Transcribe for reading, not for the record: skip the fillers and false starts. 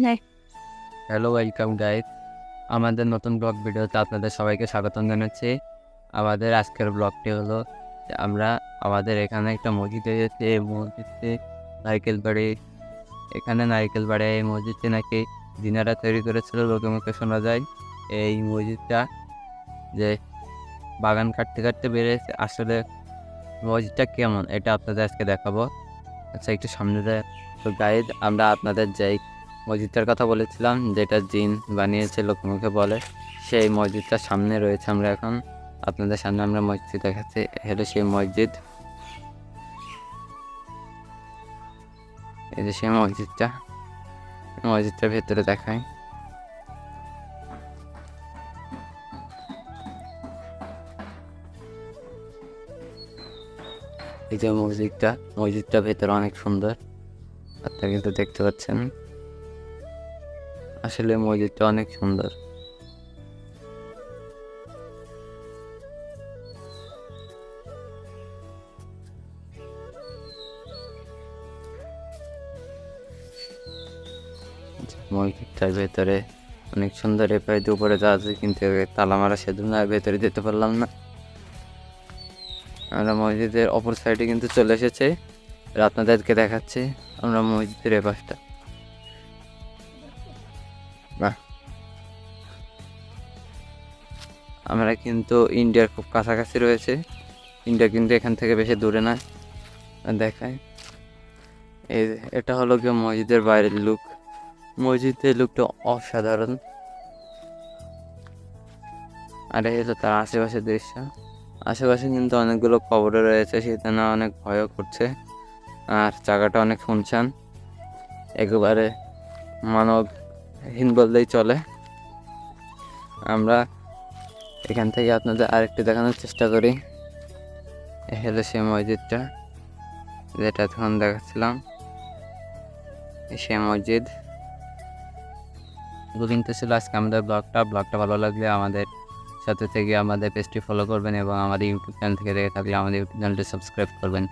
হ্যাঁ। Hello, welcome guys. আমাদের নতুন ব্লগ ভিডিওতে আপনাদের সবাইকে স্বাগতম জানাচ্ছি। আমাদের আজকের ব্লগটি হলো যে আমরা আমাদের এখানে একটা মসজিদে গেছি। এই মসজিদটি নারকেল বাড়ি। এখানে নারকেল বাড়ি এই মসজিদটি নাকি জিনারা তৈরি করেছিল, লোকে মুখে শোনা যায়। এই মসজিদটা যে বাগান কাটতে কাটতে বেড়েছে, আসলে মসজিদটা কেমন এটা আপনাদের আজকে দেখাবো। আচ্ছা, একটু সামনে যায়। তো গাইড, আমরা আপনাদের যেই মসজিদটার কথা বলেছিলাম, যেটা জিন বানিয়েছে লোকে মুখে বলে, সেই মসজিদটার সামনে রয়েছে। আমরা এখন আপনাদের সামনে আমরা মসজিদ দেখাচ্ছি। হলো সেই মসজিদ। এই যে সেই মসজিদটার ভেতরে দেখায়। এই যে মসজিদটা ভেতরে অনেক সুন্দর, আপনারা কিন্তু দেখতে পাচ্ছেন। আসলে মসজিদটা অনেক সুন্দর। মসজিদটার ভেতরে অনেক সুন্দর। এপারে উপরে যাওয়া যায়, কিন্তু তালা মারা সেজন্য আর ভেতরে যেতে পারলাম না। আমরা মসজিদের অপর সাইডে কিন্তু চলে এসেছে, আপনাদেরকে দেখাচ্ছি। আমরা মসজিদের এ পাশটা, বাহ, আমরা কিন্তু ইন্ডিয়ার খুব কাছাকাছি রয়েছে। ইন্ডিয়া কিন্তু এখান থেকে বেশি দূরে না। দেখায় এই এটা হলো কি মসজিদের বাইরের লুক। মসজিদের লুকটা অসাধারণ। আর এই হলো তার আশেপাশের দৃশ্য। আশেপাশে কিন্তু অনেকগুলো কবর রয়েছে, সেখানে অনেক ভয়ও করছে। আর জায়গাটা অনেক শুনশান, একেবারে মানবহীন বললেই চলে। আমরা এখান থেকে আপনাদের আরেকটু দেখানোর চেষ্টা করি। এই হলো সেই মসজিদটা, যেটা তখন দেখাচ্ছিলাম। সেই মসজিদ কিন্তু ছিল আজকে আমাদের ব্লগটা ভালো লাগলে আমাদের সাথে থেকে আমাদের পেজটি ফলো করবেন, এবং আমাদের ইউটিউব চ্যানেল থেকে দেখে থাকলে আমাদের ইউটিউব চ্যানেলটি সাবস্ক্রাইব করবেন।